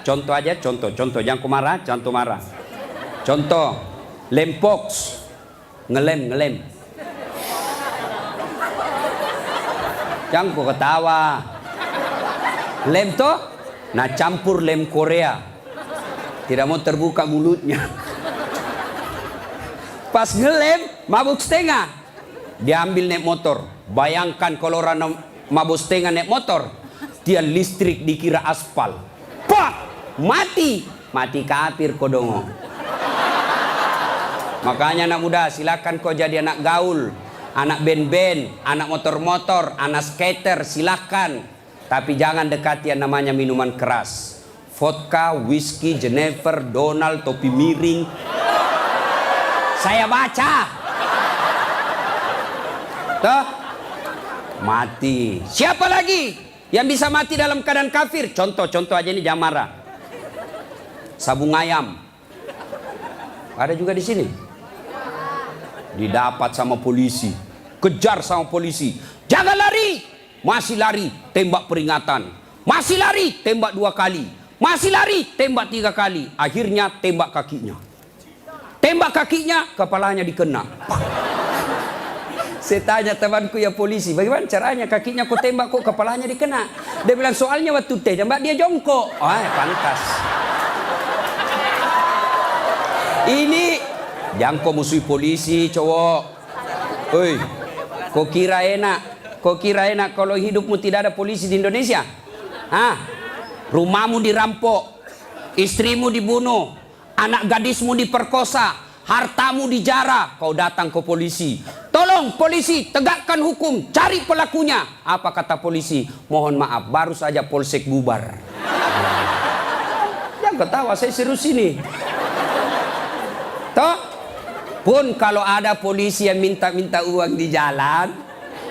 Contoh aja, contoh. Jangan kau marah, jangan marah. Contoh, lempox, ngelem. Jangan kau ketawa. Lem toh, nah campur lem Korea. Tidak mau terbuka mulutnya. Pas ngelem, mabuk setengah. Dia ambil naik motor. Bayangkan kalau orang mabuk setengah naik motor, dia listrik dikira aspal. Pak, mati kafir kodongo. Makanya anak muda, silakan kau jadi anak gaul, anak band-band, anak motor-motor, anak skater, silakan. Tapi jangan dekati yang namanya minuman keras. Vodka, whisky, Jenever, Donald, topi miring. Saya baca. Tuh, mati. Siapa lagi yang bisa mati dalam keadaan kafir? Contoh aja ini, jangan marah. Sabung ayam. Ada juga di sini. Didapat sama polisi. Kejar sama polisi. Jangan lari. Masih lari, tembak peringatan. Masih lari, tembak 2 kali. Masih lari, tembak 3 kali. Akhirnya tembak kakinya. Tembak kakinya, kepalanya dikena. Saya tanya temanku ya polisi, bagaimana caranya kakinya kok tembak kok kepalanya dikena? Dia bilang soalnya waktu tembak dia jongkok. Oh, pantas. Ini jangan kau musuhi polisi, cowok. Oi, kau kira enak kalau hidupmu tidak ada polisi di Indonesia? Hah? Rumahmu dirampok, istrimu dibunuh, anak gadismu diperkosa, hartamu dijara, kau datang ke polisi. Tolong polisi, tegakkan hukum, cari pelakunya. Apa kata polisi? Mohon maaf, baru saja polsek bubar. Jangan ketawa, saya serius ini. Toh, pun kalau ada polisi yang minta uang di jalan,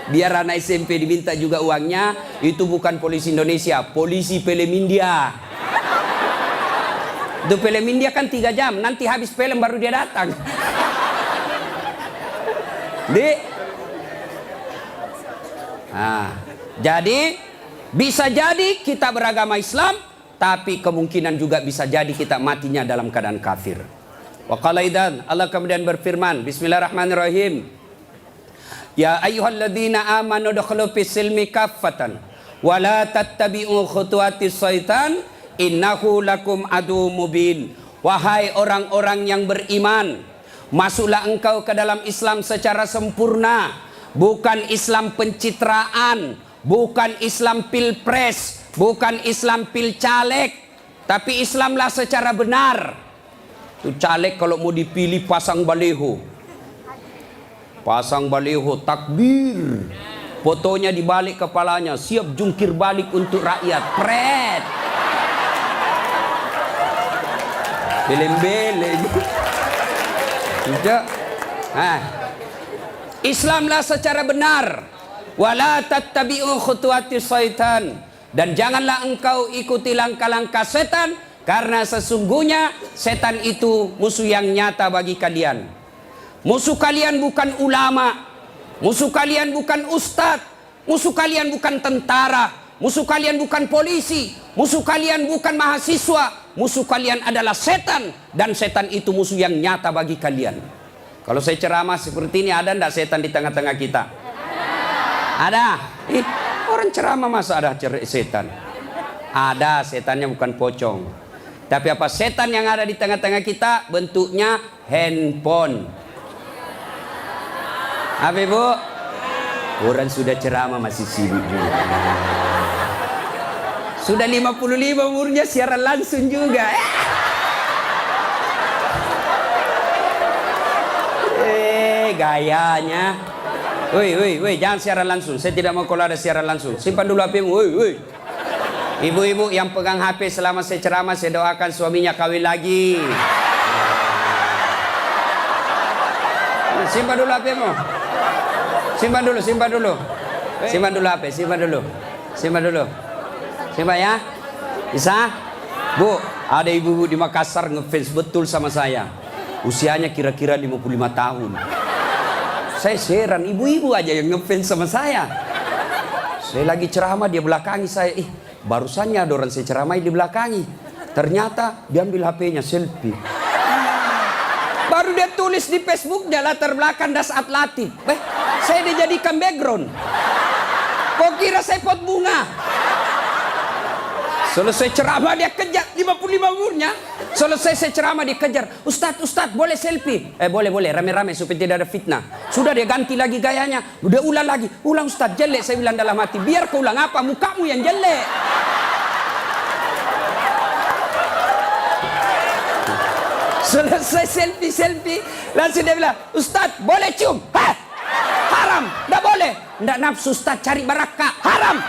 biar anak SMP diminta juga uangnya, itu bukan polisi Indonesia, polisi film India. Itu film India kan 3 jam, nanti habis film baru dia datang. Jadi bisa jadi kita beragama Islam, tapi kemungkinan juga bisa jadi kita matinya dalam keadaan kafir. Wa qala idzan, Allah kemudian berfirman, bismillahirrahmanirrahim. Ya ayyuhalladzina amanu dukhulu fis silmi kaffatan wa la tattabi'u khutuwatis syaitan innahu lakum adu mubin. Wahai orang-orang yang beriman, masuklah engkau ke dalam Islam secara sempurna, bukan Islam pencitraan, bukan Islam pilpres, bukan Islam pilcaleg, tapi Islamlah secara benar. Itu caleg kalau mau dipilih pasang baleho. Pasang baleho, takbir. Fotonya dibalik kepalanya, siap jungkir balik untuk rakyat. Pret. Beleng-beleng. Tidak. Islamlah secara benar. Wala tattabi'u khutuwatis syaitan. Dan janganlah engkau ikuti langkah-langkah setan, karena sesungguhnya setan itu musuh yang nyata bagi kalian. Musuh kalian bukan ulama, musuh kalian bukan ustadz, musuh kalian bukan tentara, musuh kalian bukan polisi, musuh kalian bukan mahasiswa, musuh kalian adalah setan, dan setan itu musuh yang nyata bagi kalian. Kalau saya ceramah seperti ini, ada enggak setan di tengah-tengah kita? Ada. Orang ceramah masa ada setan? Ada, setannya bukan pocong. Tapi apa setan yang ada di tengah-tengah kita? Bentuknya handphone. Apa ibu? Orang sudah ceramah masih sibuk juga. Sudah 55 umurnya siaran langsung juga. Gayanya. Woi, jangan siaran langsung. Saya tidak mau kalau ada siaran langsung. Simpan dulu HP-mu. Woi. Ibu-ibu yang pegang HP selama saya ceramah, saya doakan suaminya kawin lagi. Simpan dulu HP-mu. Simpan dulu. Simpan dulu HP, simpan dulu. Simpan ya. Bisa? Bu, ada ibu-ibu di Makassar ngefans betul sama saya. Usianya kira-kira 55 tahun. Saya heran, ibu-ibu aja yang ngefans sama saya. Saya lagi ceramah, dia belakangi saya. Barusannya ada orang saya ceramah di belakangi. Ternyata diambil HP-nya, selfie. Baru dia tulis di Facebook-nya latar belakang das atlatif. Saya dijadikan background. Kok kira saya pot bunga? Selesai ceramah dia kejar 55 umurnya. Selesai saya ceramah dia kejar. Ustadz boleh selfie? Boleh rame-rame supaya tidak ada fitnah. Sudah dia ganti lagi gayanya. Udah ulang lagi. Ulang Ustadz, jelek saya bilang dalam hati. Biar kau ulang apa? Mukamu yang jelek. Selesai selfie. Langsung dia bilang, Ustadz boleh cium? Hah? Haram. Nggak boleh. Nggak nafsu Ustadz, cari barakah. Haram.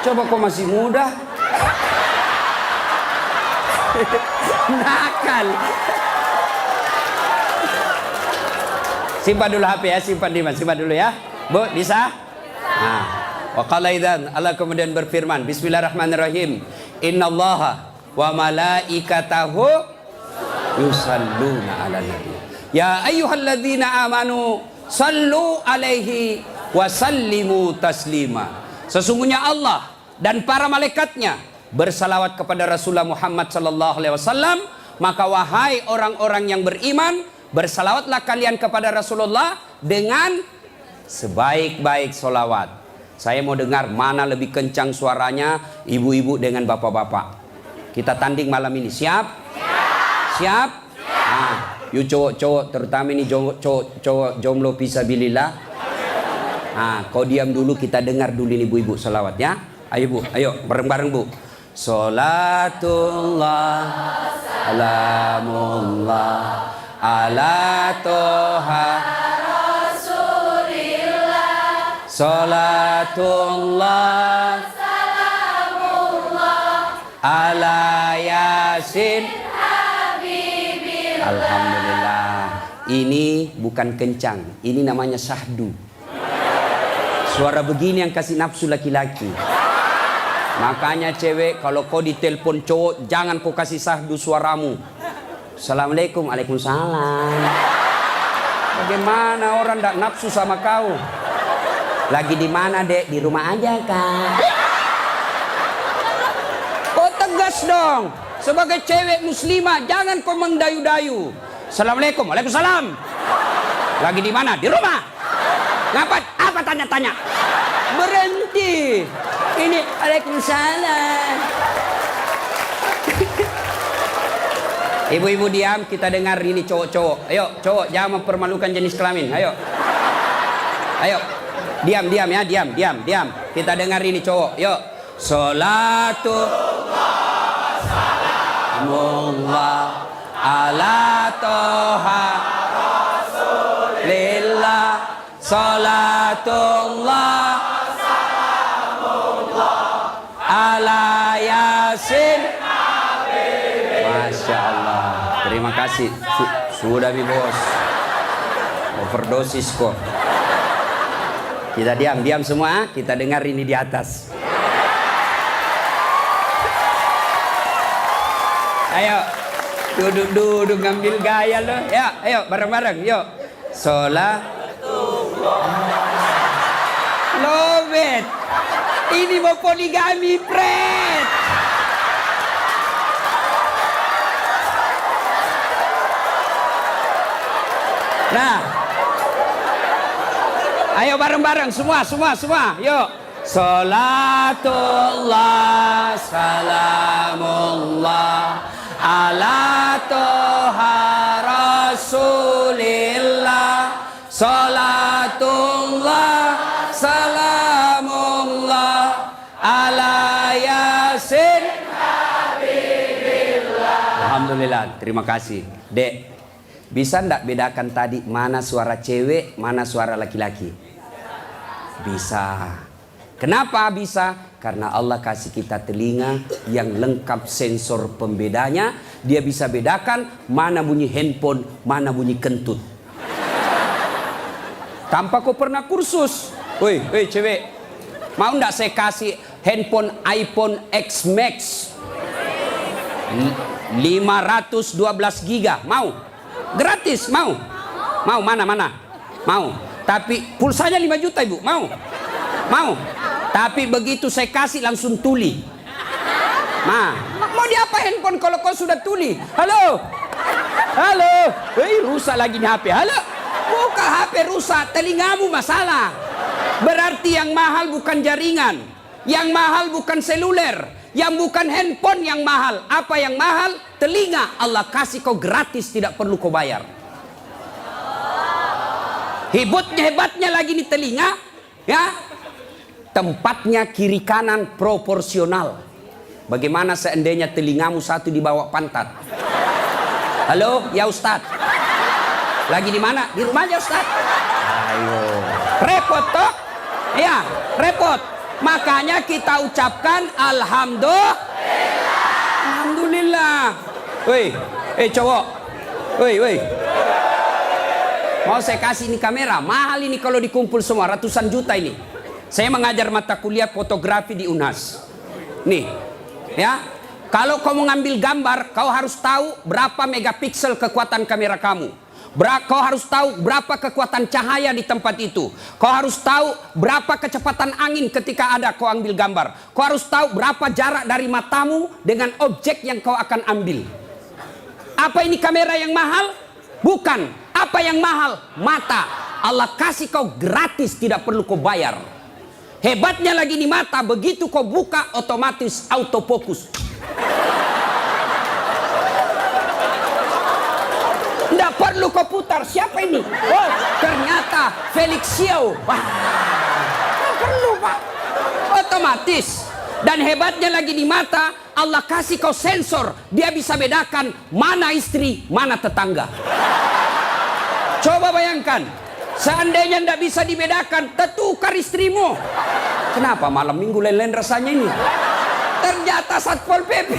Coba kau masih muda. Nakal. Simpan dulu HP ya, simpan dulu ya. Bu, bisa? Nah, wa qala idzan, Allah kemudian berfirman, Bismillahirrahmanirrahim. Innallaha wa malaikatahu yusalluna 'alan nabi. Ya ayyuhalladzina amanu sallu alaihi wa sallimu taslima. Sesungguhnya Allah dan para malaikatnya bersalawat kepada Rasulullah Muhammad sallallahu alaihi wasallam, maka wahai orang-orang yang beriman, bersalawatlah kalian kepada Rasulullah dengan sebaik-baik solawat. Saya mau dengar mana lebih kencang suaranya, ibu-ibu dengan bapak-bapak. Kita tanding malam ini, siap? Siap? Nah, yuk cowok-cowok, terutama ini cowok jomblo fisabilillah. Nah, kau diam dulu, kita dengar dulu ini ibu-ibu salawat ya. Ayo bu, ayo bareng-bareng bu. Salatullah salamullah ala toha Rasulillah. Salatullah salamullah ala yasin Habibillah. Alhamdulillah. Ini bukan kencang, ini namanya syahdu. Suara begini yang kasih nafsu laki-laki. Makanya cewek, kalau kau ditelepon cowok, jangan kau kasih sahdu suaramu. Assalamualaikum, waalaikumsalam. Bagaimana orang tak nafsu sama kau? Lagi di mana dek? Di rumah aja kak. Kau tegas dong. Sebagai cewek muslimah, jangan kau mendayu-dayu. Assalamualaikum, waalaikumsalam. Lagi di mana? Di rumah. Ngapain? Apa tanya-tanya? Berhenti. Ini waalaikumsalam. Ibu-ibu diam, kita dengar ini cowok-cowok. Ayo, cowok jangan mempermalukan jenis kelamin. Ayo. Ayo. Diam ya, diam. Kita dengar ini cowok. Yuk. Salatu salamullah ala toha Rasulillah. Salatullah ala yasin. Masya Allah. Terima kasih. Sudah bi bos. Overdosis kok. Kita diam semua. Kita dengar ini di atas. Ayo. Duduk ngambil gaya lo. Ya, ayo bareng-bareng. Yuk. Love it. Ini mau poligami, Fred. Nah, ayo bareng-bareng semua. Yuk. Salatullah salamullah ala toha Rasulillah. Salatullah salamullah ala yasin Habibillah. Alhamdulillah, terima kasih. Dek, bisa ndak bedakan tadi mana suara cewek, mana suara laki-laki? Bisa. Kenapa bisa? Karena Allah kasih kita telinga yang lengkap sensor pembedanya. Dia bisa bedakan mana bunyi handphone, mana bunyi kentut. Tanpa kau pernah kursus. Woi cewek, mau ndak saya kasih handphone iPhone X Max 512 giga? Mau? Gratis, mau? Mana? Mau. Tapi pulsanya 5 juta ibu, mau? Tapi begitu saya kasih langsung tuli. Nah, mau diapa handphone kalau kau sudah tuli? Halo? Halo? Rusak lagi nih HP. Halo? Buka HP rusak, telingamu masalah. Berarti yang mahal bukan jaringan, yang mahal bukan seluler, yang bukan handphone yang mahal. Apa yang mahal? Telinga. Allah kasih kau gratis, tidak perlu kau bayar. Hebatnya lagi nih telinga, ya. Tempatnya kiri kanan proporsional. Bagaimana seandainya telingamu satu di bawah pantat? Halo, ya Ustadz. Lagi di mana? Di rumah aja Ustadz. Ayo. Repot toh? Ya, repot. Makanya kita ucapkan alhamdulillah. Alhamdulillah. Woi, cowok. Woi. Mau saya kasih ini kamera, mahal ini kalau dikumpul semua, ratusan juta ini. Saya mengajar mata kuliah fotografi di UNHAS. Nih, ya. Kalau kau mengambil gambar, kau harus tahu berapa megapiksel kekuatan kamera kamu. Kau harus tahu berapa kekuatan cahaya di tempat itu. Kau harus tahu berapa kecepatan angin ketika ada kau ambil gambar. Kau harus tahu berapa jarak dari matamu dengan objek yang kau akan ambil. Apa ini kamera yang mahal? Bukan. Apa yang mahal? Mata. Allah kasih kau gratis, tidak perlu kau bayar. Hebatnya lagi di mata, begitu kau buka otomatis autofokus. Tidak perlu kau putar. Siapa ini? Oh, ternyata Felix Xiao. Wah, tidak perlu Pak. Otomatis. Dan hebatnya lagi di mata, Allah kasih kau sensor. Dia bisa bedakan mana istri, mana tetangga. Coba bayangkan, seandainya tidak bisa dibedakan, tertukar istrimu. Kenapa malam minggu lain-lain rasanya ini? Ternyata Satpol PP.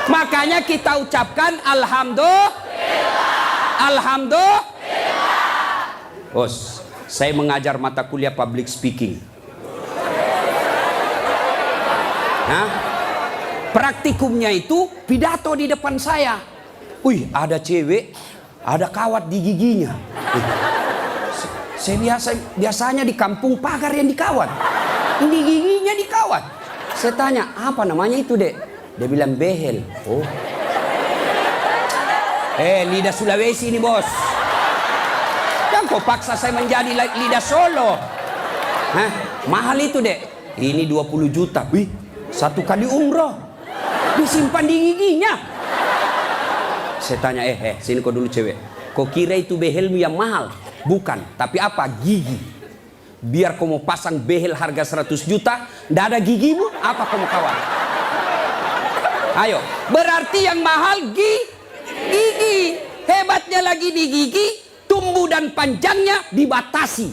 Makanya kita ucapkan alhamdulillah. Alhamdulillah. Bos, saya mengajar mata kuliah public speaking. Nah, praktikumnya itu pidato di depan saya. Wih, ada cewek, ada kawat di giginya. Saya biasanya di kampung pagar yang dikawat. Ini giginya dikawat. Saya tanya, apa namanya itu, Dek? Dia bilang behel. Oh. Lidah Sulawesi ini, Bos. Jangan kau paksa saya menjadi lidah Solo. Hah? Mahal itu, Dek. Ini 20 juta. Wih, 1 kali umroh. Disimpan di giginya. Saya tanya, sini kau dulu cewek. Kau kira itu behelmu yang mahal? Bukan, tapi apa? Gigi. Biar kau mau pasang behel harga 100 juta, ndak ada gigimu, apa kau mau kawat? Ayo, berarti yang mahal gigi. Hebatnya lagi di gigi, tumbuh dan panjangnya dibatasi.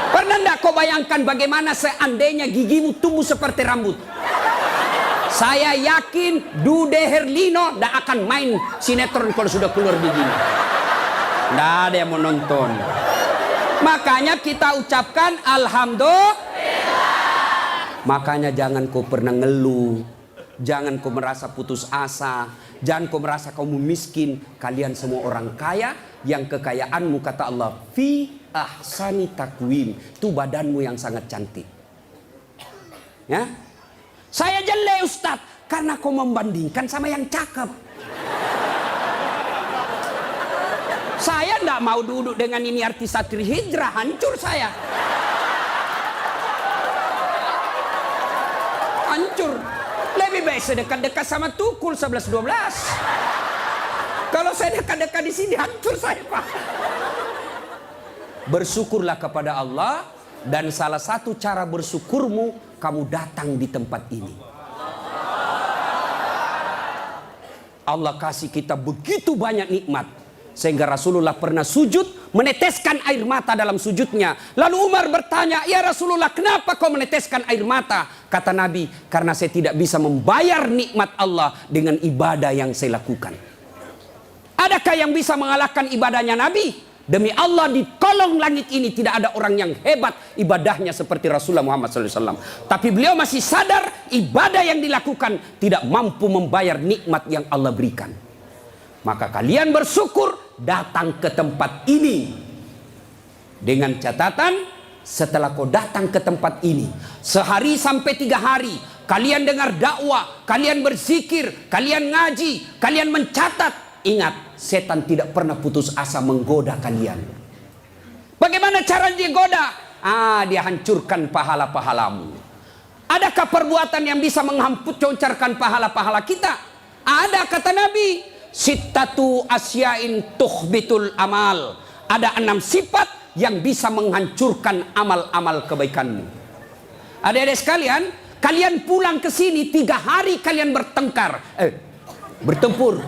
Pernah ndak kau bayangkan bagaimana seandainya gigimu tumbuh seperti rambut? Saya yakin Dude Herlino ndak akan main sinetron kalau sudah keluar giginya. Nggak ada yang mau nonton. Makanya kita ucapkan alhamdulillah. Makanya jangan kau pernah ngeluh, jangan kau merasa putus asa, jangan kau merasa kamu miskin. Kalian semua orang kaya, yang kekayaanmu kata Allah fi ahsani takwim, itu badanmu yang sangat cantik. Ya, saya jelek Ustaz karena kau membandingkan sama yang cakep. Saya tidak mau duduk dengan ini artis Satri Hijrah, hancur saya. Hancur. Lebih baik saya dekat-dekat sama Tukul 11-12. Kalau saya dekat-dekat di sini, hancur saya, Pak. Bersyukurlah kepada Allah, dan salah satu cara bersyukurmu, kamu datang di tempat ini. Allah kasih kita begitu banyak nikmat. Sehingga Rasulullah pernah sujud, meneteskan air mata dalam sujudnya. Lalu Umar bertanya, ya Rasulullah, kenapa kau meneteskan air mata? Kata Nabi, karena saya tidak bisa membayar nikmat Allah dengan ibadah yang saya lakukan. Adakah yang bisa mengalahkan ibadahnya Nabi? Demi Allah, di kolong langit ini tidak ada orang yang hebat ibadahnya seperti Rasulullah Muhammad SAW. Tapi beliau masih sadar ibadah yang dilakukan tidak mampu membayar nikmat yang Allah berikan. Maka kalian bersyukur datang ke tempat ini. Dengan catatan, setelah kau datang ke tempat ini, sehari sampai 3 hari, kalian dengar dakwah, kalian berzikir, kalian ngaji, kalian mencatat. Ingat, setan tidak pernah putus asa menggoda kalian. Bagaimana cara dia goda? Dia hancurkan pahala-pahalamu. Adakah perbuatan yang bisa menghancurkan pahala-pahala kita? Ada, kata Nabi, sittatu asyain tuhbitul amal. Ada 6 sifat yang bisa menghancurkan amal-amal kebaikanmu. Adik-adik sekalian, kalian pulang ke sini 3 hari kalian bertempur.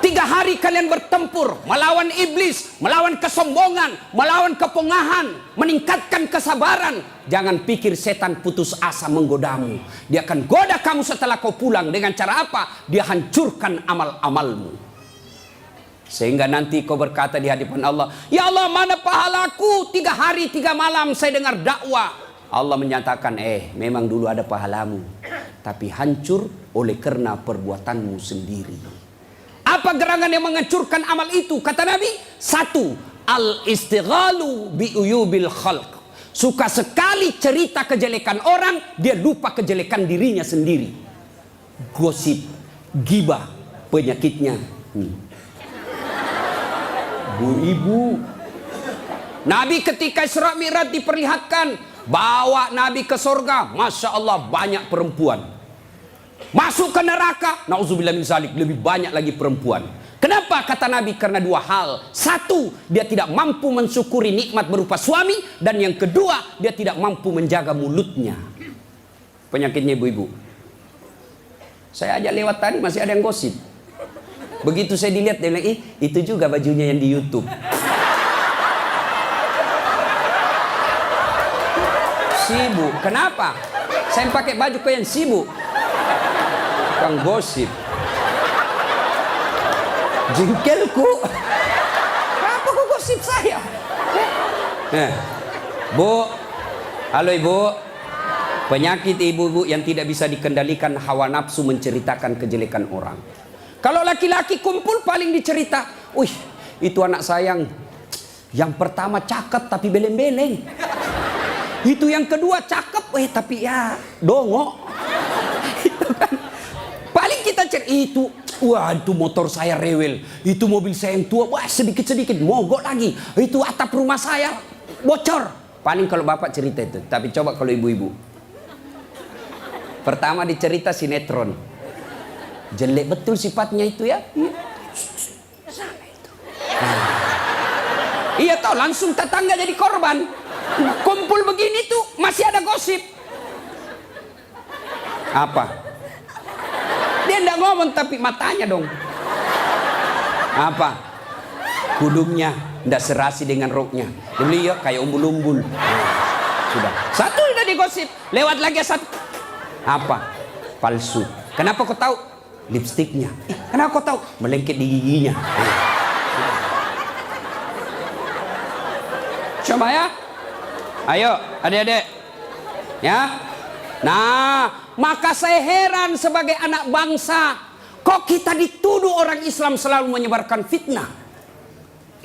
3 hari kalian bertempur melawan iblis, melawan kesombongan, melawan kepongahan, meningkatkan kesabaran. Jangan pikir setan putus asa menggodamu. Dia akan goda kamu setelah kau pulang. Dengan cara apa? Dia hancurkan amal-amalmu. Sehingga nanti kau berkata di hadapan Allah, ya Allah, mana pahalaku? 3 hari 3 malam saya dengar dakwah. Allah menyatakan, memang dulu ada pahalamu, tapi hancur oleh karena perbuatanmu sendiri. Apa gerangan yang menghancurkan amal itu? Kata Nabi, 1, al-istighalu bi'uyubil khalq. Suka sekali cerita kejelekan orang, dia lupa kejelekan dirinya sendiri. Gosip, gibah, penyakitnya. Bu ibu, Nabi ketika Isra Mi'raj diperlihatkan, bawa Nabi ke surga, Masya Allah banyak perempuan. Masuk ke neraka, na'udzubillah min zalik, lebih banyak lagi perempuan. Kenapa? Kata Nabi, karena 2 hal. 1, dia tidak mampu mensyukuri nikmat berupa suami. Dan yang kedua, dia tidak mampu menjaga mulutnya. Penyakitnya ibu-ibu. Saya ajak lewat tadi, masih ada yang gosip. Begitu saya dilihat, dia bilang, itu juga bajunya yang di YouTube. Sibuk. Kenapa? Saya pakai baju kau yang sibuk. Kang gosip. Jengkelku. Kenapa kau gosip saya? Bu, halo ibu. Penyakit ibu-ibu yang tidak bisa dikendalikan, hawa nafsu menceritakan kejelekan orang. Kalau laki-laki kumpul paling dicerita, wih, itu anak sayang. Yang pertama cakep tapi beleng-beleng. Itu yang kedua cakep, tapi ya dongok. Itu kan. Paling kita itu, wah itu motor saya rewel, itu mobil saya yang tua, wah sedikit-sedikit mogok lagi, itu atap rumah saya bocor. Paling kalau bapak cerita itu, tapi coba kalau ibu-ibu. Pertama dicerita sinetron, jelek betul sifatnya itu ya. Iya toh, langsung tetangga jadi korban. Kumpul begini tuh masih ada gosip. Apa? Dia enggak ngomong tapi matanya dong. Apa? Kudungnya enggak serasi dengan roknya. Dia kayak umbul-umbul. Sudah. 1 udah digosip. Lewat lagi 1. Apa? Palsu. Kenapa kau tahu? Lipstiknya. Kenapa kau tahu? Melengket di giginya. Coba ya. Ayo adik-adik. Ya. Nah, maka saya heran sebagai anak bangsa, kok kita dituduh orang Islam selalu menyebarkan fitnah.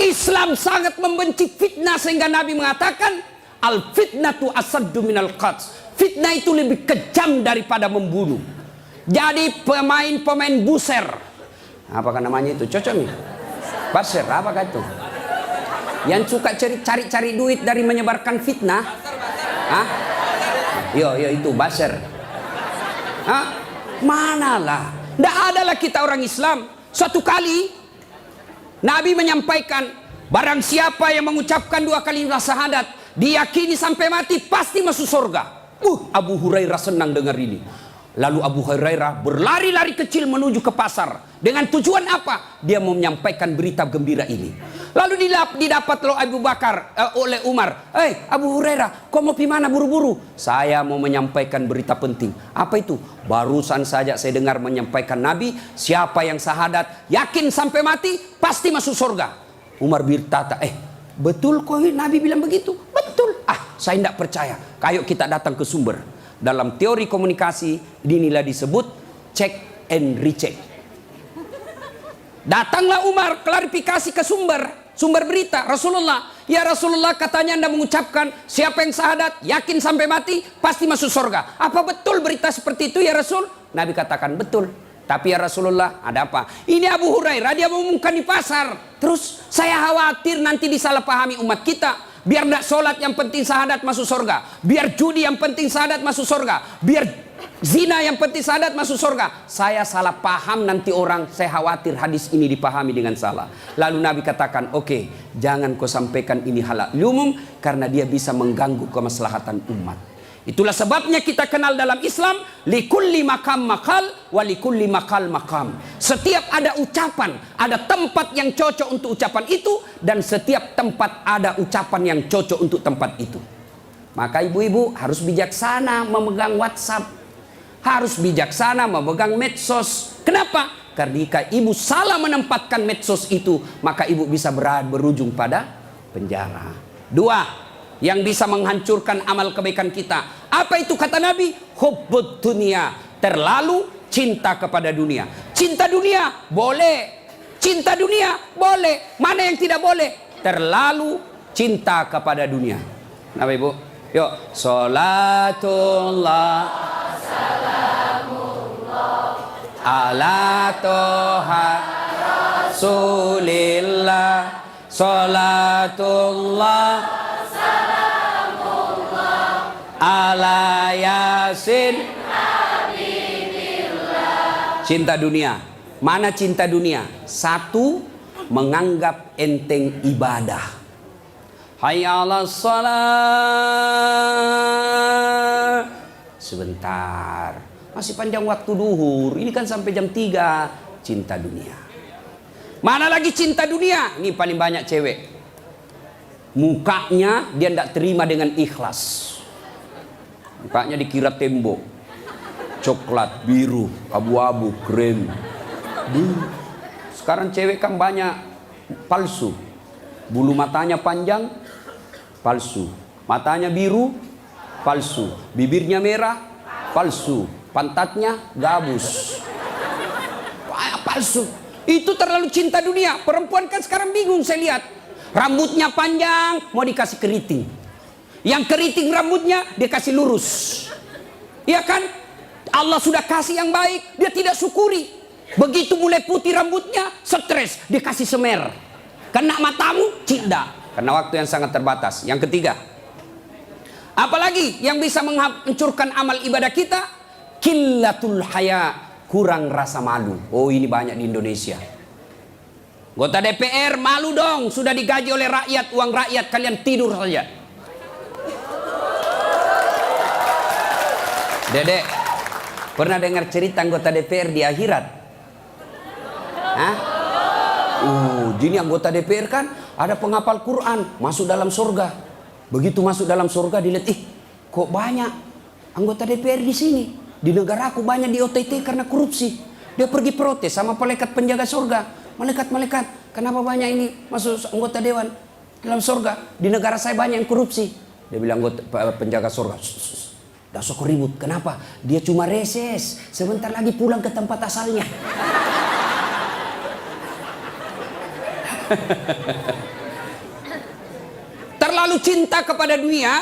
Islam sangat membenci fitnah sehingga Nabi mengatakan, al fitnatu asaddu minal qatl. Fitnah itu lebih kejam daripada membunuh. Jadi pemain buser, apakah namanya itu? Cocok nih. Buser, apakah itu? Yang suka cari duit dari menyebarkan fitnah. Hah? Yo itu baser. Manalah. Tidak adalah kita orang Islam. Suatu kali Nabi menyampaikan, barang siapa yang mengucapkan 2 kalimat syahadat, diyakini sampai mati pasti masuk surga. Abu Hurairah senang dengar ini. Lalu Abu Hurairah berlari-lari kecil menuju ke pasar. Dengan tujuan apa? Dia mau menyampaikan berita gembira ini. Lalu didapat Abu Bakar oleh Umar. Abu Hurairah, kau mau pergi mana buru-buru? Saya mau menyampaikan berita penting. Apa itu? Barusan saja saya dengar menyampaikan Nabi, siapa yang syahadat, yakin sampai mati, pasti masuk surga. Umar berkata, betul kok Nabi bilang begitu? Betul. Saya tidak percaya. Ayo kita datang ke sumber. Dalam teori komunikasi inilah disebut check and recheck. Datanglah Umar klarifikasi ke sumber berita Rasulullah. Ya Rasulullah, katanya Anda mengucapkan siapa yang syahadat, yakin sampai mati, pasti masuk surga. Apa betul berita seperti itu ya Rasul? Nabi katakan betul. Tapi ya Rasulullah, ada apa? Ini Abu Hurairah, dia mengumumkan di pasar. Terus saya khawatir nanti disalahpahami umat kita. Biar tidak sholat yang penting syahadat masuk surga. Biar judi yang penting syahadat masuk surga. Biar zina yang penting syahadat masuk surga. Saya salah paham nanti orang, saya khawatir hadis ini dipahami dengan salah. Lalu Nabi katakan, oke, jangan kau sampaikan ini halal umum, karena dia bisa mengganggu kemaslahatan umat. Itulah sebabnya kita kenal dalam Islam, likulli makam makal, walikulli makal makam. Setiap ada ucapan, ada tempat yang cocok untuk ucapan itu, dan setiap tempat ada ucapan yang cocok untuk tempat itu. Maka ibu-ibu harus bijaksana memegang WhatsApp, harus bijaksana memegang medsos. Kenapa? Karena jika ibu salah menempatkan medsos itu, maka ibu bisa berujung pada penjara. Dua, yang bisa menghancurkan amal kebaikan kita. Apa itu kata Nabi? Hubbud dunia, terlalu cinta kepada dunia. Cinta dunia boleh, cinta dunia boleh. Mana yang tidak boleh? Terlalu cinta kepada dunia. Nah ibu, yuk. Salatullah ala toha Rasulillah. Salatullah ala yasin. Cinta dunia. Mana cinta dunia? Satu, menganggap enteng ibadah. Hayya 'alas shalah. Sebentar, masih panjang waktu duhur. Ini kan sampai jam 3. Cinta dunia. Mana lagi cinta dunia? Ini paling banyak cewek. Mukanya dia tidak terima dengan ikhlas. Mukanya dikira tembok, coklat, biru, abu-abu, krem. Sekarang cewek kan banyak palsu. Bulu matanya panjang, palsu. Matanya biru, palsu. Bibirnya merah, palsu. Pantatnya gabus, palsu. Itu terlalu cinta dunia. Perempuan kan sekarang bingung saya lihat. Rambutnya panjang, mau dikasih keriting. Yang keriting rambutnya dia kasih lurus. Iya kan? Allah sudah kasih yang baik, dia tidak syukuri. Begitu mulai putih rambutnya, stres, dia kasih semer. Kena matamu, cinta. Karena waktu yang sangat terbatas. Yang ketiga, apalagi yang bisa menghancurkan amal ibadah kita? Qillatul haya, kurang rasa malu. Oh, ini banyak di Indonesia. Anggota DPR malu dong, sudah digaji oleh rakyat, uang rakyat, kalian tidur saja. Dedek, pernah dengar cerita anggota DPR di akhirat? Hah? Jadi anggota DPR kan ada penghafal Quran, masuk dalam surga. Begitu masuk dalam surga dilihat, kok banyak anggota DPR di sini? Di negara aku banyak di OTT karena korupsi. Dia pergi protes sama malaikat penjaga surga. Malaikat, kenapa banyak ini masuk anggota dewan dalam surga? Di negara saya banyak yang korupsi. Dia bilang penjaga surga, dah sok ribut. Kenapa? Dia cuma reses. Sebentar lagi pulang ke tempat asalnya. Terlalu cinta kepada dunia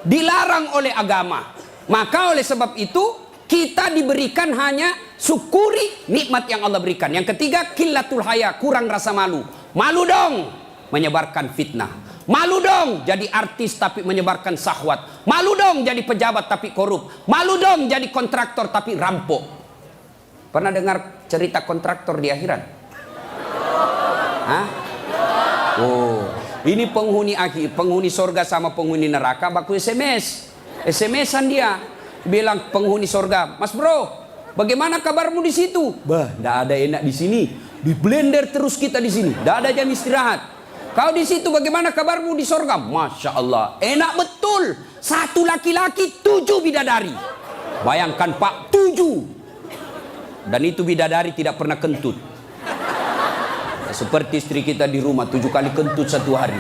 dilarang oleh agama. Maka oleh sebab itu kita diberikan hanya syukuri nikmat yang Allah berikan. Yang ketiga, qillatul haya, kurang rasa malu. Malu dong menyebarkan fitnah. Malu dong jadi artis tapi menyebarkan syahwat. Malu dong jadi pejabat tapi korup. Malu dong jadi kontraktor tapi rampok. Pernah dengar cerita kontraktor di akhirat? Hah? Oh, ini penghuni surga sama penghuni neraka baku SMS. SMS-an dia. Bilang penghuni surga, "Mas bro, bagaimana kabarmu di situ?" "Bah, enggak ada enak di sini. Di blender terus kita di sini. Enggak ada jam istirahat." "Kau di situ bagaimana kabarmu di surga?" "Masya Allah, enak betul. 1 laki-laki 7 bidadari." Bayangkan Pak, 7. Dan itu bidadari tidak pernah kentut. Seperti istri kita di rumah 7 kali kentut 1 hari.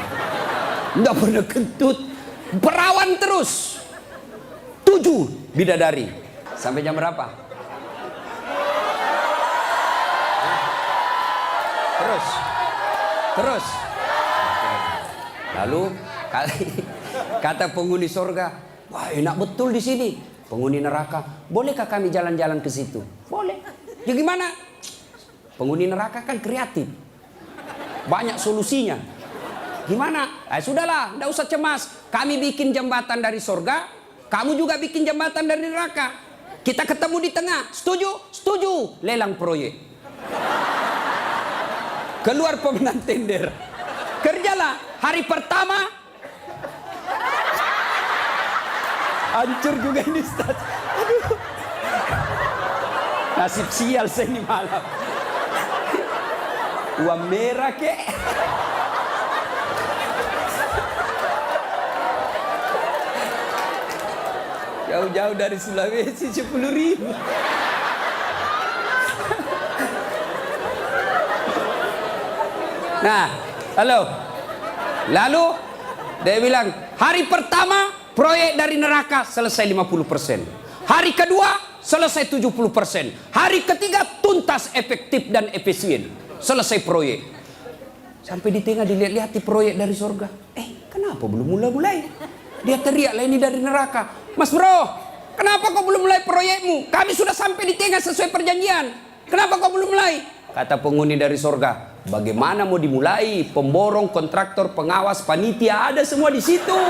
Tidak pernah kentut. Perawan terus. 7 bidadari. Sampai jam berapa? Terus. Lalu kata penghuni surga, wah enak betul di sini. Penghuni neraka, bolehkah kami jalan-jalan ke situ? Boleh. Ya gimana? Penghuni neraka kan kreatif, banyak solusinya. Gimana? Sudahlah, tidak usah cemas. Kami bikin jembatan dari surga, kamu juga bikin jembatan dari neraka. Kita ketemu di tengah. Setuju? Setuju. Lelang proyek. Keluar pemenang tender. Kerjalah. Hari pertama hancur juga ini Ustaz. Aduh. Nasib sial saya ini malam. Uang merah kek. Jauh-jauh dari Sulawesi 10.000. Nah, lalu dia bilang, hari pertama proyek dari neraka selesai 50%. Hari kedua selesai 70%. Hari ketiga tuntas, efektif dan efisien. Selesai proyek. Sampai di tengah dilihat-lihat di proyek dari surga. Kenapa belum mulai-mulai? Dia teriak lah, ini dari neraka. Mas bro, kenapa kau belum mulai proyekmu? Kami sudah sampai di tengah sesuai perjanjian. Kenapa kau belum mulai? Kata penghuni dari surga, bagaimana mau dimulai? Pemborong, kontraktor, pengawas, panitia, ada semua di situ.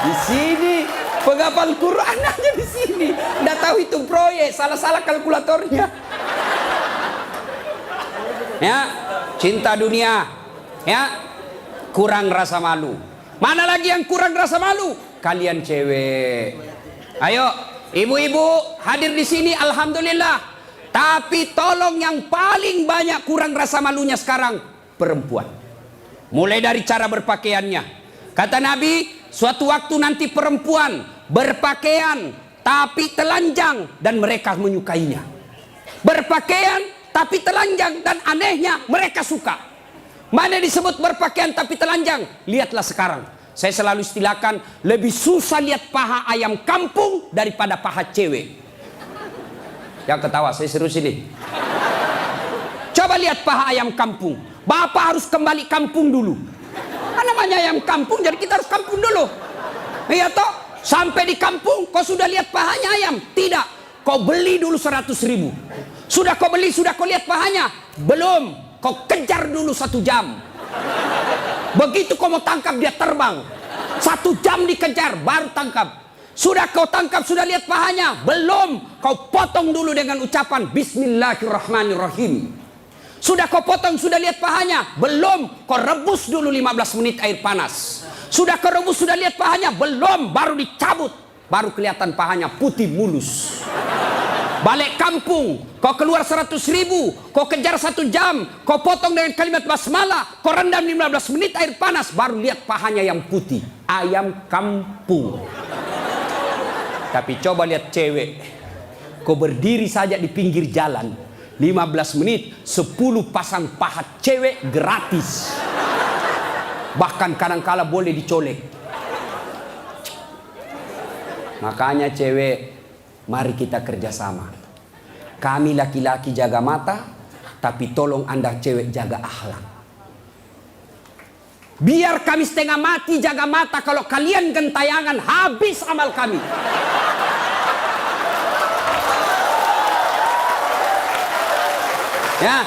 Di sini penghafal Quran aja di sini. Nggak tahu hitung proyek, salah-salah kalkulatornya. Ya, cinta dunia, ya, kurang rasa malu. Mana lagi yang kurang rasa malu? Kalian cewek. Ayo, ibu-ibu hadir di sini, alhamdulillah. Tapi tolong yang paling banyak kurang rasa malunya sekarang perempuan. Mulai dari cara berpakaiannya. Kata Nabi, suatu waktu nanti perempuan berpakaian tapi telanjang dan mereka menyukainya. Berpakaian tapi telanjang dan anehnya mereka suka. Mana disebut berpakaian tapi telanjang? Lihatlah sekarang. Saya selalu istilahkan, lebih susah lihat paha ayam kampung daripada paha cewek. Yang ketawa, saya serius ini. Coba lihat paha ayam kampung. Bapak harus kembali kampung dulu. Namanya ayam kampung, jadi kita harus kampung dulu. Iya toh? Sampai di kampung, kau sudah lihat pahanya ayam? Tidak. Kau beli dulu 100.000. Sudah kau beli, sudah kau lihat pahanya? Belum. Kau kejar dulu 1 jam. Begitu kau mau tangkap, dia terbang. 1 jam dikejar, baru tangkap. Sudah kau tangkap, sudah lihat pahanya? Belum. Kau potong dulu dengan ucapan Bismillahirrahmanirrahim. Sudah kau potong, sudah lihat pahanya? Belum. Kau rebus dulu 15 menit air panas. Sudah kau rebus, sudah lihat pahanya? Belum. Baru dicabut. Baru kelihatan pahanya putih mulus. Balik kampung, kau keluar 100.000, kau kejar 1 jam, kau potong dengan kalimat basmalah, kau rendam 15 menit air panas, baru lihat pahanya yang putih. Ayam kampung. Tapi coba lihat cewek, kau berdiri saja di pinggir jalan, 15 menit, 10 pasang paha cewek gratis. Bahkan kadang-kala boleh dicolek. Makanya cewek, mari kita kerjasama. Kami laki-laki jaga mata, tapi tolong Anda cewek jaga akhlak. Biar kami setengah mati jaga mata, kalau kalian gentayangan habis amal kami. Ya,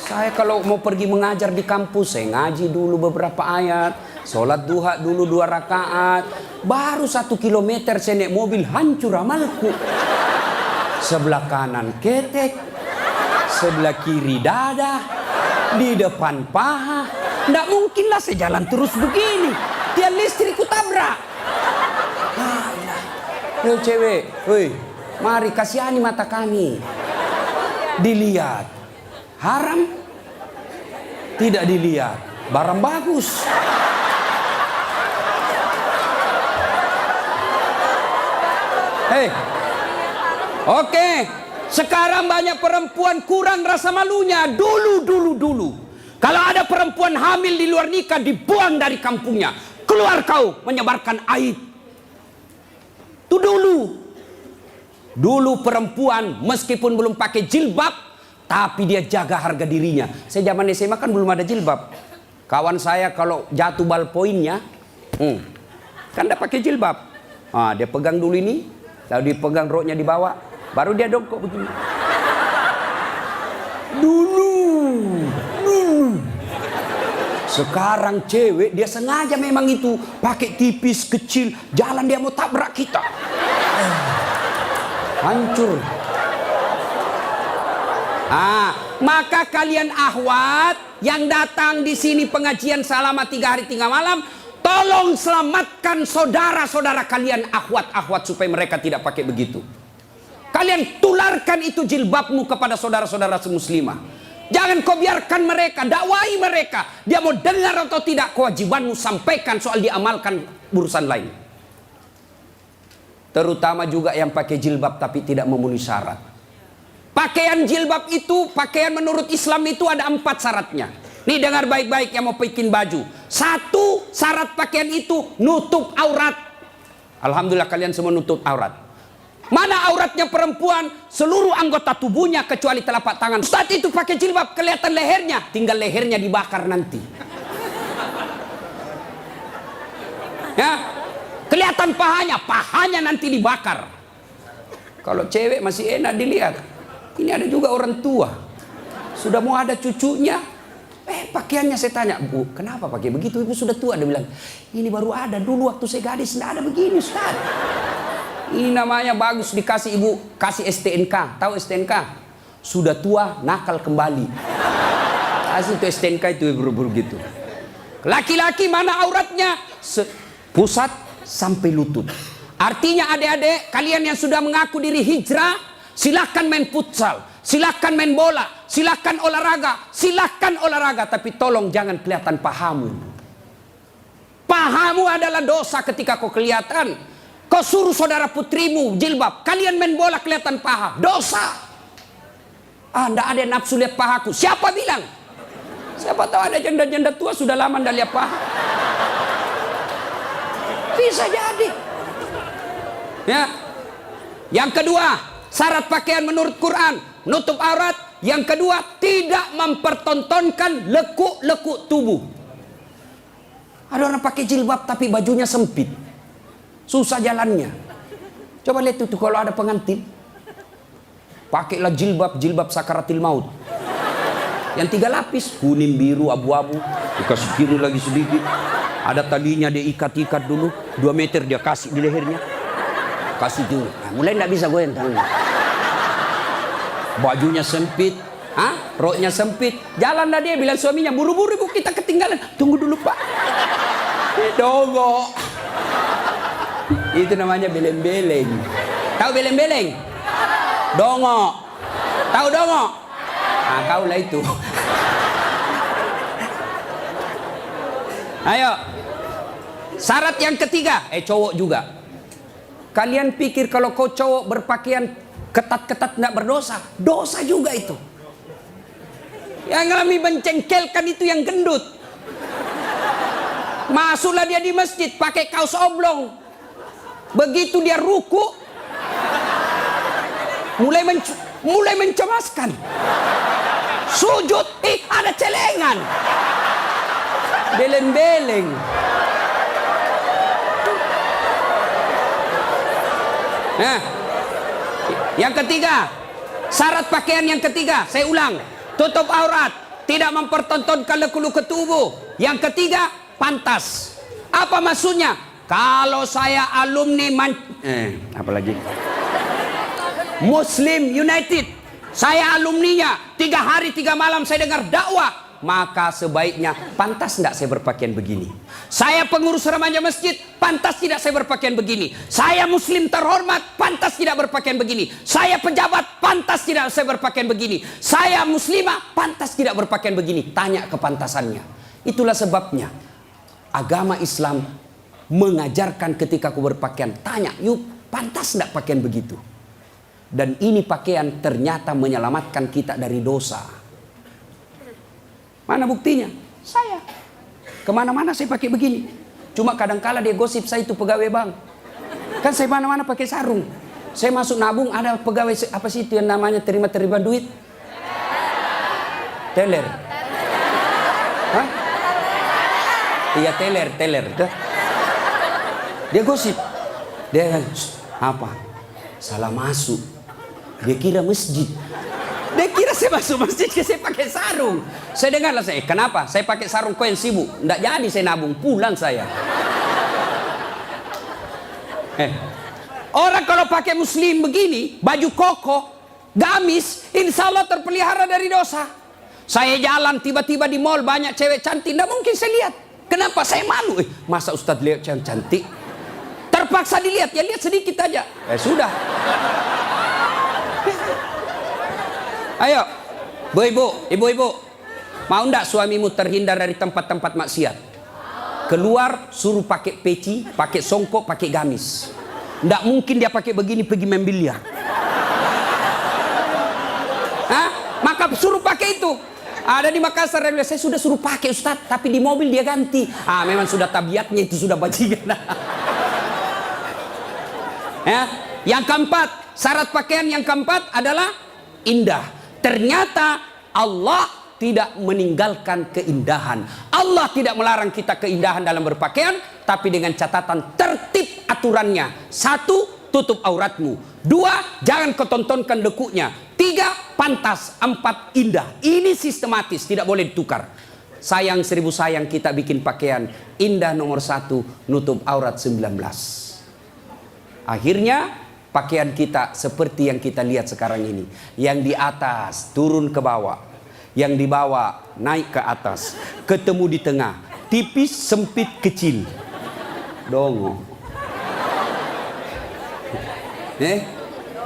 saya kalau mau pergi mengajar di kampus, saya ngaji dulu beberapa ayat, sholat duha dulu 2 rakaat, baru 1 kilometer saya naik mobil hancur amalku. Sebelah kanan ketek, sebelah kiri dada, di depan paha. Nggak mungkinlah saya jalan terus begini. Tiang listrikku tabrak. Yo cewek, woi, mari kasihani mata kami. Dilihat, haram? Tidak dilihat, barang bagus. Oke, sekarang banyak perempuan kurang rasa malunya. Dulu. Kalau ada perempuan hamil di luar nikah, dibuang dari kampungnya. Keluar kau menyebarkan aib. Itu dulu. Dulu perempuan meskipun belum pakai jilbab, tapi dia jaga harga dirinya. Saya zaman SMA kan belum ada jilbab. Kawan saya kalau jatuh ballpointnya, kan tidak pakai jilbab. Dia pegang dulu ini, lalu dipegang roknya di bawah, baru dia dongkok begini. Dulu. Sekarang cewek dia sengaja memang itu pakai tipis kecil, jalan dia mau tabrak kita. Hancur. Maka kalian akhwat yang datang di sini pengajian selama 3 hari 3 malam, tolong selamatkan saudara-saudara kalian akhwat-akhwat supaya mereka tidak pakai begitu. Kalian tularkan itu jilbabmu kepada saudara-saudara semuslimah. Jangan kau biarkan mereka, dakwai mereka. Dia mau dengar atau tidak, kewajibanmu sampaikan, soal diamalkan urusan lain. Terutama juga yang pakai jilbab tapi tidak memenuhi syarat. Pakaian jilbab itu, pakaian menurut Islam itu ada 4 syaratnya. Nih dengar baik-baik yang mau bikin baju. 1, syarat pakaian itu nutup aurat. Alhamdulillah kalian semua nutup aurat. Mana auratnya perempuan? Seluruh anggota tubuhnya kecuali telapak tangan. Ustaz itu pakai jilbab, kelihatan lehernya. Tinggal lehernya dibakar nanti. Ya, kelihatan pahanya nanti dibakar. Kalau cewek masih enak dilihat. Ini ada juga orang tua. Sudah mau ada cucunya. Pakaiannya saya tanya, Bu, kenapa pakai begitu? Ibu sudah tua. Dia bilang, ini baru ada. Dulu waktu saya gadis tidak ada begini, Ustaz. Ini namanya bagus dikasih ibu, kasih STNK. Tahu STNK? Sudah tua, nakal kembali. Kasih itu STNK itu buru-buru gitu. Laki-laki mana auratnya? Pusat sampai lutut. Artinya adik-adik, kalian yang sudah mengaku diri hijrah, silakan main futsal, silakan main bola, silakan olahraga, tapi tolong jangan kelihatan pahamu. Pahamu adalah dosa ketika kau kelihatan. Kau suruh saudara putrimu jilbab, kalian main bola kelihatan paha, dosa. Nggak ada nafsu lihat pahaku. Siapa bilang? Siapa tahu ada janda-janda tua sudah lama nggak lihat paha. Bisa jadi. Ya. Yang kedua, syarat pakaian menurut Quran, nutup aurat. Yang kedua, tidak mempertontonkan lekuk-lekuk tubuh. Ada orang pakai jilbab tapi bajunya sempit. Susah jalannya. Coba lihat itu kalau ada pengantin. Pakailah jilbab sakaratil maut. Yang 3 lapis, kuning, biru, abu-abu. Dikasih kiri lagi sedikit. Ada talinya dia ikat-ikat dulu. 2 meter dia kasih di lehernya. Kasih dulu. Mulai tidak bisa goyang tangannya. Bajunya sempit. Roknya sempit. Jalanlah dia bilang suaminya, buru-buru ibu kita ketinggalan. Tunggu dulu Pak. Dongok. Itu namanya beleng-beleng. Tahu beleng-beleng? Dongok. Tahu dongok? Kau lah itu. Ayo. Syarat yang ketiga, cowok juga. Kalian pikir kalau kau cowok berpakaian ketat-ketat tidak berdosa? Dosa juga itu. Yang lebih mencengkelkan itu yang gendut. Masuklah dia di masjid pakai kaos oblong. Begitu dia ruku, mulai mencemaskan. Sujud, ada celengan. Beleng-beleng. Nah, yang ketiga, syarat pakaian yang ketiga, saya ulang, tutup aurat, tidak mempertontonkan lekuk-lekuk tubuh. Yang ketiga, pantas. Apa maksudnya? Kalau saya alumni apalagi Muslim United, saya alumninya, 3 hari 3 malam saya dengar dakwah, maka sebaiknya pantas tidak saya berpakaian begini. Saya pengurus remaja masjid, pantas tidak saya berpakaian begini. Saya muslim terhormat, pantas tidak berpakaian begini. Saya pejabat, pantas tidak saya berpakaian begini. Saya muslimah, pantas tidak berpakaian begini. Tanya kepantasannya. Itulah sebabnya agama Islam mengajarkan ketika aku berpakaian, tanya, yuk pantas tidak pakaian begitu? Dan ini pakaian ternyata menyelamatkan kita dari dosa. Mana buktinya? Saya kemana-mana saya pakai begini. Cuma kadang-kala dia gosip saya itu pegawai bank. Kan saya mana-mana pakai sarung. Saya masuk nabung, ada pegawai apa sih itu yang namanya terima duit? Teller. Hah? Iya, teller. Dia gosip. Dia apa? Salah masuk. Dia kira masjid. Dia kira saya masuk masjid, saya pakai sarung. Saya dengarlah saya, kenapa? Saya pakai sarung, kau yang sibuk. Nggak jadi saya nabung, pulang saya. Orang kalau pakai muslim begini, baju koko, gamis, insya Allah terpelihara dari dosa. Saya jalan tiba-tiba di mall banyak cewek cantik, nggak mungkin saya lihat. Kenapa? Saya malu. Masa Ustadz lihat yang cantik? Terpaksa dilihat, ya lihat sedikit aja. Sudah. Ayo, ibu-ibu, mau ndak suamimu terhindar dari tempat-tempat maksiat? Keluar, suruh pakai peci, pakai songkok, pakai gamis. Ndak mungkin dia pakai begini pergi main biliar. Maka suruh pakai itu. Ada di Makassar, saya sudah suruh pakai Ustadz, tapi di mobil dia ganti. Memang sudah tabiatnya itu, sudah bajingan. Yang keempat, syarat pakaian yang keempat adalah indah. Ternyata Allah tidak meninggalkan keindahan. Allah tidak melarang kita keindahan dalam berpakaian, tapi dengan catatan tertib aturannya. 1, tutup auratmu. 2, jangan kau tontonkan lekuknya. 3, pantas. 4, indah. Ini sistematis, tidak boleh ditukar. Sayang 1000 sayang kita bikin pakaian. Indah nomor 1, nutup aurat 19. Akhirnya pakaian kita seperti yang kita lihat sekarang ini. Yang di atas turun ke bawah, yang di bawah naik ke atas, ketemu di tengah, tipis, sempit, kecil. Dongo.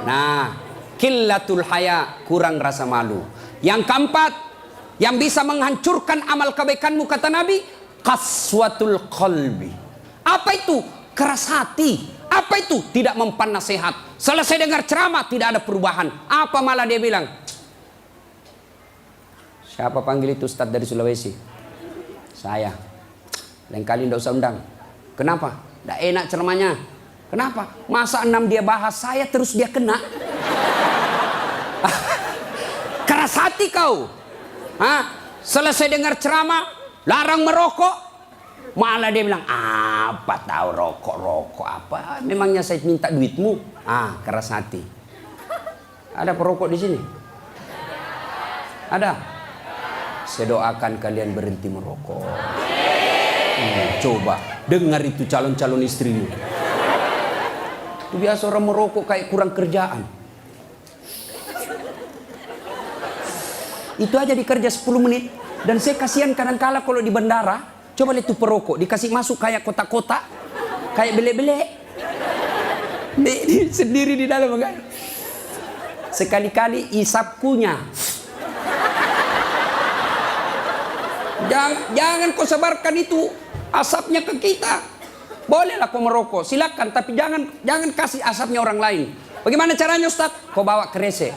Nah, qillatul haya, kurang rasa malu. Yang keempat, yang bisa menghancurkan amal kebaikanmu, kata Nabi, qaswatul qalbi. Apa itu? Keras hati. Apa itu? Tidak mempan nasihat. Selesai dengar ceramah tidak ada perubahan. Apa malah dia bilang? Siapa panggil itu Ustadz dari Sulawesi? Saya. Lain kali tidak usah undang. Kenapa? Tidak enak ceramahnya. Kenapa? Masa 6 dia bahas, saya terus dia kena. Keras hati kau. Selesai dengar ceramah, larang merokok. Malah dia bilang, apa tahu rokok apa? Memangnya saya minta duitmu? Keras hati. Ada perokok di sini? Ada? Saya doakan kalian berhenti merokok. Coba dengar itu calon-calon istrimu. Itu biasa orang merokok kayak kurang kerjaan. Itu aja dikerja 10 menit. Dan saya kasihan kadang-kala kalau di bandara. Coba lihat tuh perokok, dikasih masuk kayak kotak-kotak, kayak belek-belek. Sendiri di dalam kan. Sekali-kali isap kunyah. Jangan kau sebarkan itu asapnya ke kita. Bolehlah kau merokok, silakan, tapi jangan kasih asapnya orang lain. Bagaimana caranya Ustaz? Kau bawa kresek.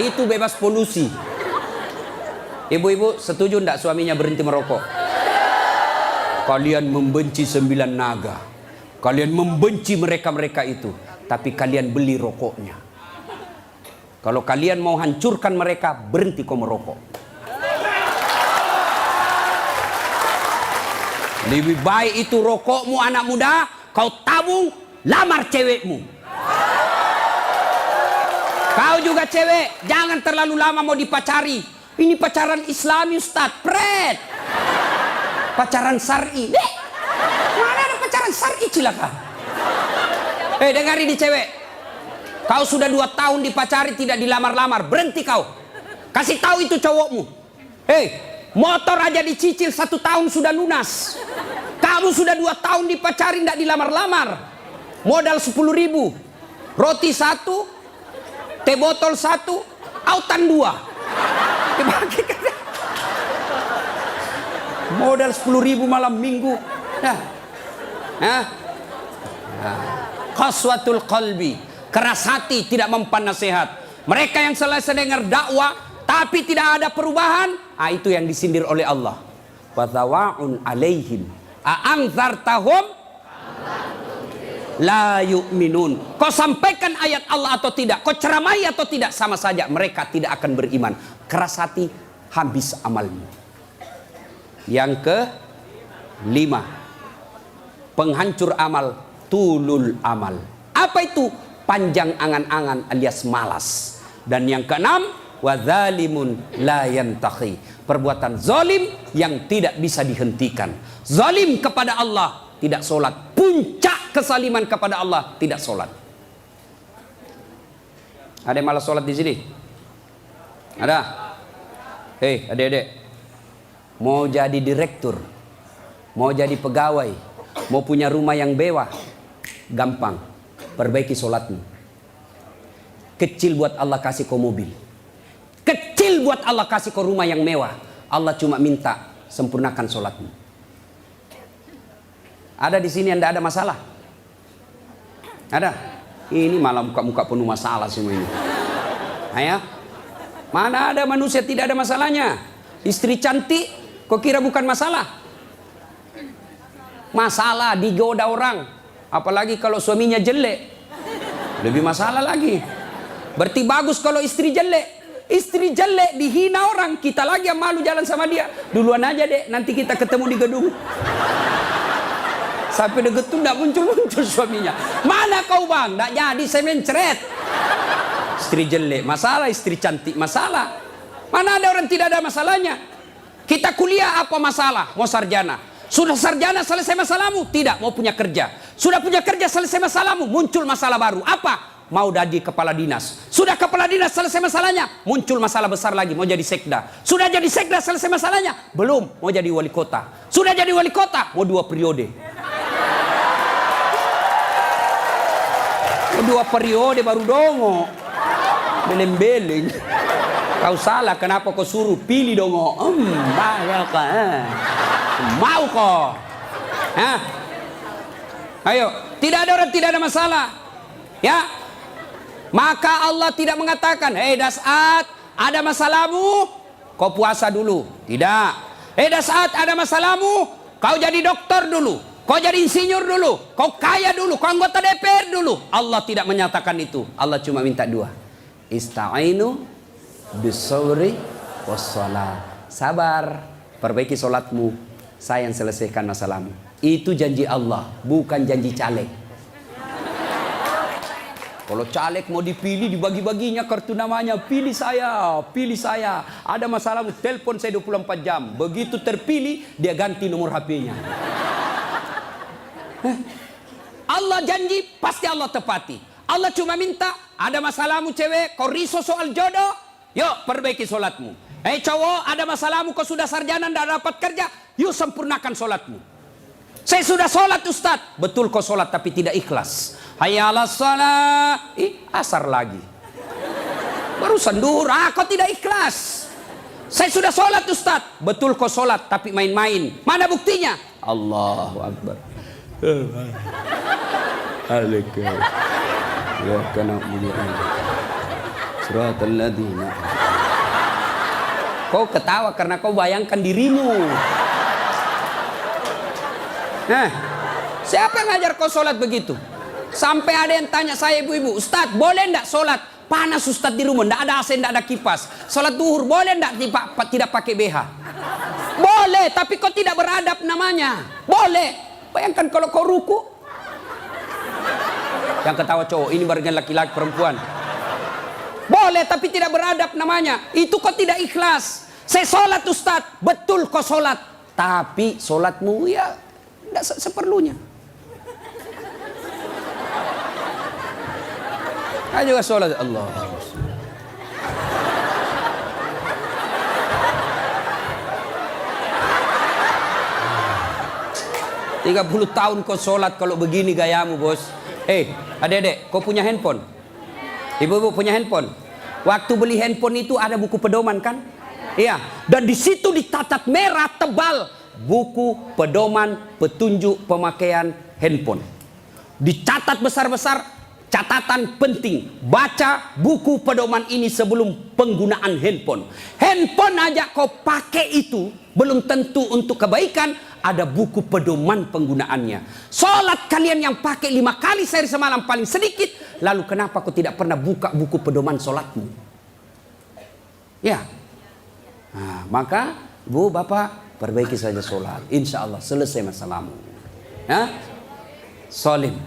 Itu bebas polusi. Ibu-ibu setuju enggak suaminya berhenti merokok? Kalian membenci 9 naga. Kalian membenci mereka-mereka itu. Tapi kalian beli rokoknya. Kalau kalian mau hancurkan mereka, berhenti kau merokok. Lebih baik itu rokokmu anak muda, kau tabung, lamar cewekmu. Kau juga cewek, jangan terlalu lama mau dipacari. Ini pacaran Islami Ustaz, pret. Pacaran syar'i. Mana ada pacaran syar'i cilaka? Dengar ini cewek. Kau sudah 2 tahun dipacari tidak dilamar-lamar, berhenti kau. Kasih tahu itu cowokmu. Motor aja dicicil 1 tahun sudah lunas. Kamu sudah 2 tahun dipacari tidak dilamar-lamar. Modal 10.000. Roti 1. Teh botol 1, autan 2. Dibagikan. Modal 10.000 malam minggu. Qaswatul qalbi, keras hati, tidak mempan nasihat. Mereka yang selesai dengar dakwah tapi tidak ada perubahan, itu yang disindir oleh Allah. Wa tawa'un alaihim, A'angzartahum la yu'minun. Kau sampaikan ayat Allah atau tidak, kau ceramai atau tidak, sama saja mereka tidak akan beriman. Keras hati, habis amalmu. Yang kelima, penghancur amal, tulul amal. Apa itu? Panjang angan-angan alias malas. Dan yang keenam, wadzalimun la yantahi. Perbuatan zalim yang tidak bisa dihentikan. Zalim kepada Allah, tidak sholat. Puncak kesaliman kepada Allah, tidak sholat. Ada yang malas sholat di sini? Ada? Hei adik-adik, mau jadi direktur, mau jadi pegawai, mau punya rumah yang mewah, gampang. Perbaiki sholatmu. Kecil buat Allah kasih kau mobil, kecil buat Allah kasih kau rumah yang mewah. Allah cuma minta sempurnakan sholatmu. Ada di sini yang tidak ada masalah? Ada? Ini malah muka-muka penuh masalah semua ini. Ayah, mana ada manusia tidak ada masalahnya? Istri cantik, kau kira bukan masalah? Masalah digoda orang, apalagi kalau suaminya jelek, lebih masalah lagi. Berarti bagus kalau istri jelek. Istri jelek dihina orang, kita lagi yang malu jalan sama dia. Duluan aja dek, nanti kita ketemu di gedung. Sampai deket tuh tidak muncul-muncul suaminya. Mana kau bang? Tidak jadi, saya mencret. Istri jelek masalah, istri cantik masalah. Mana ada orang tidak ada masalahnya? Kita kuliah apa masalah? Mau sarjana. Sudah sarjana selesai masalahmu? Tidak, mau punya kerja. Sudah punya kerja selesai masalahmu? Muncul masalah baru. Apa? Mau jadi kepala dinas. Sudah kepala dinas selesai masalahnya? Muncul masalah besar lagi, mau jadi sekda. Sudah jadi sekda selesai masalahnya? Belum, mau jadi wali kota. Sudah jadi wali kota? Mau 2 periode. Mau 2 periode baru dongo. Beleng-beleng. Kau salah, kenapa kau suruh pilih dongo? Mau kau? Hah? Ayo, tidak ada orang tidak ada masalah. Ya. Maka Allah tidak mengatakan, hei Das'at, ada masalahmu, kau puasa dulu. Tidak. Hei Das'at, ada masalahmu, kau jadi dokter dulu, kau jadi insinyur dulu, kau kaya dulu, kau anggota DPR dulu. Allah tidak menyatakan itu. Allah cuma minta 2. Ista'inu bisawri wassalah. Sabar, perbaiki solatmu, saya yang selesaikan masalahmu. Itu janji Allah, bukan janji caleg. Kalau caleg mau dipilih, dibagi-baginya kartu namanya. Pilih saya, pilih saya. Ada masalahmu, telepon saya 24 jam. Begitu terpilih, dia ganti nomor HP-nya. Allah janji, pasti Allah tepati. Allah cuma minta, ada masalahmu cewek, kau risau soal jodoh, yuk perbaiki solatmu. Cowok, ada masalahmu, kau sudah sarjana, tidak dapat kerja, yuk sempurnakan solatmu. Saya sudah sholat Ustaz. Betul kau sholat tapi tidak ikhlas. Hayya 'alas shalah. Asar lagi. Barusan duhur, kau tidak ikhlas. Saya sudah sholat Ustaz. Betul kau sholat tapi main-main. Mana buktinya? Allahu Akbar. Alaikum. Ya kana mulia. Suratul ladzina. Kau ketawa karena kau bayangkan dirimu. Siapa yang ngajar kau sholat begitu? Sampai ada yang tanya saya ibu-ibu, Ustaz boleh enggak sholat? Panas Ustaz di rumah, enggak ada AC, enggak ada kipas. Sholat duhur boleh enggak tidak pakai BH? Boleh, tapi kau tidak beradab namanya. Boleh. Bayangkan kalau kau ruku. Yang ketawa cowok, ini barengan laki-laki perempuan. Boleh, tapi tidak beradab namanya. Itu kau tidak ikhlas. Saya sholat Ustaz, betul kau sholat. Tapi sholatmu ya tidak seperlunya. Ayo juga sholat Allah. 30 tahun kau sholat kalau begini gayamu bos. Adik-adik, kau punya handphone? Ibu-ibu punya handphone? Waktu beli handphone itu ada buku pedoman kan? Iya. Dan di situ dicatat merah tebal. Buku pedoman petunjuk pemakaian handphone. Dicatat besar-besar, catatan penting, baca buku pedoman ini sebelum penggunaan handphone. Handphone aja kau pakai itu belum tentu untuk kebaikan, ada buku pedoman penggunaannya. Sholat kalian yang pakai 5 kali sehari semalam paling sedikit, lalu kenapa kau tidak pernah buka buku pedoman sholatmu? Ya, nah, maka bu bapak perbaiki saja sholat, insya Allah selesai masalahmu. Ya? Zolim,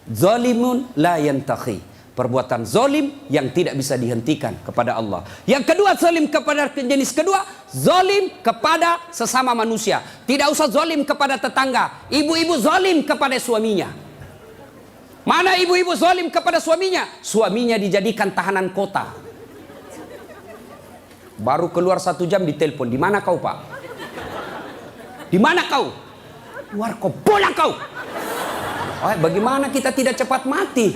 zolimun la yantahi, perbuatan zolim yang tidak bisa dihentikan kepada Allah. Yang kedua, zolim kepada jenis kedua, zolim kepada sesama manusia. Tidak usah zolim kepada tetangga. Ibu-ibu zolim kepada suaminya. Mana ibu-ibu zolim kepada suaminya? Suaminya dijadikan tahanan kota. Baru keluar 1 jam ditelepon, di mana kau pak? Di mana kau? Keluar kau, pulang kau. Oh, bagaimana kita tidak cepat mati?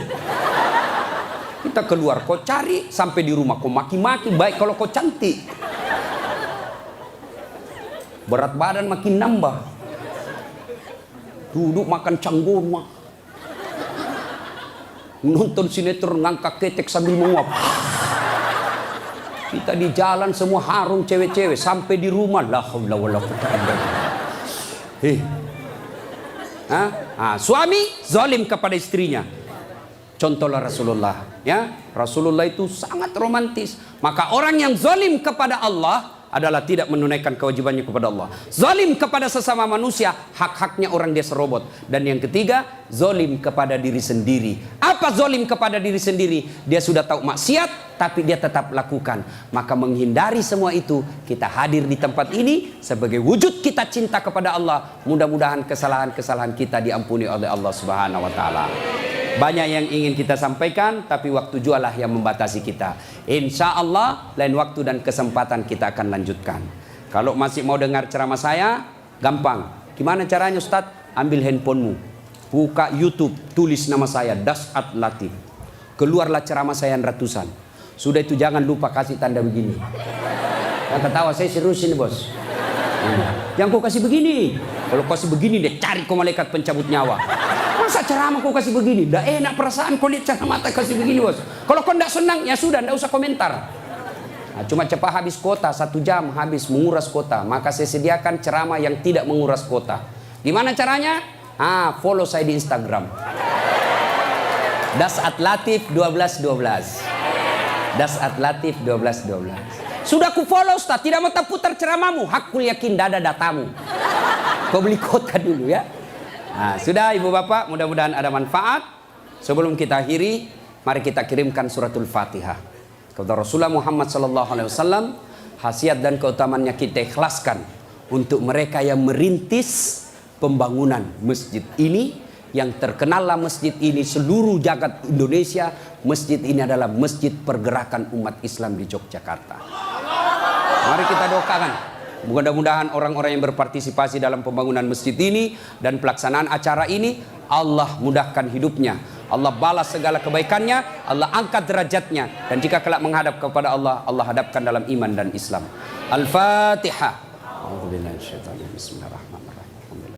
Kita keluar, kau cari sampai di rumah, kau maki-maki. Baik kalau kau cantik, berat badan makin nambah. Duduk makan canggoma, nonton sinetron ngangkat ketek sambil menguap. Kita di jalan semua harum cewek-cewek, sampai di rumah la haula wala quwwata illa billah. Suami zalim kepada istrinya. Contohlah Rasulullah, ya. Rasulullah itu sangat romantis. Maka orang yang zalim kepada Allah adalah tidak menunaikan kewajibannya kepada Allah. Zalim kepada sesama manusia, hak-haknya orang dia serobot. Dan yang ketiga, zalim kepada diri sendiri. Apa zalim kepada diri sendiri? Dia sudah tahu maksiat, tapi dia tetap lakukan. Maka menghindari semua itu, kita hadir di tempat ini sebagai wujud kita cinta kepada Allah. Mudah-mudahan kesalahan-kesalahan kita diampuni oleh Allah Subhanahu wa taala. Banyak yang ingin kita sampaikan, tapi waktu jualah yang membatasi kita. Insya Allah lain waktu dan kesempatan kita akan lanjutkan. Kalau masih mau dengar ceramah saya, gampang. Gimana caranya Ustadz? Ambil handphonemu, buka YouTube, tulis nama saya Das'at Latif. Keluarlah ceramah saya yang ratusan. Sudah itu jangan lupa kasih tanda begini. Yang ketawa saya serius ini bos. Yang kau kasih begini. Kalau kau kasih begini dia cari kau malaikat pencabut nyawa. Masa ceramah kau kasih begini? Dah enak perasaan kau lihat ceramah mata kasih begini bos. Kalau kau tidak senang ya sudah, tidak usah komentar. Nah, cuma cepat habis kota, 1 jam habis menguras kota. Maka saya sediakan ceramah yang tidak menguras kota. Gimana caranya? Follow saya di Instagram. Das'at Latif 1212. Das'at Latif 1212. Sudah ku follow Ustaz, tidak mau tak putar ceramahmu. Hakul yakin dada datamu. Kau beli kota dulu ya. Nah, sudah ibu bapak, mudah-mudahan ada manfaat. Sebelum kita akhiri, mari kita kirimkan suratul Fatihah kepada Rasulullah Muhammad SAW. Khasiat dan keutamaannya kita ikhlaskan untuk mereka yang merintis pembangunan masjid ini. Yang terkenallah masjid ini seluruh jagat Indonesia. Masjid ini adalah masjid pergerakan umat Islam di Yogyakarta. Mari kita doakan. Mudah-mudahan orang-orang yang berpartisipasi dalam pembangunan masjid ini dan pelaksanaan acara ini, Allah mudahkan hidupnya, Allah balas segala kebaikannya, Allah angkat derajatnya, dan jika kelak menghadap kepada Allah, Allah hadapkan dalam iman dan Islam. Al-Fatihah. Bismillahirrahmanirrahim.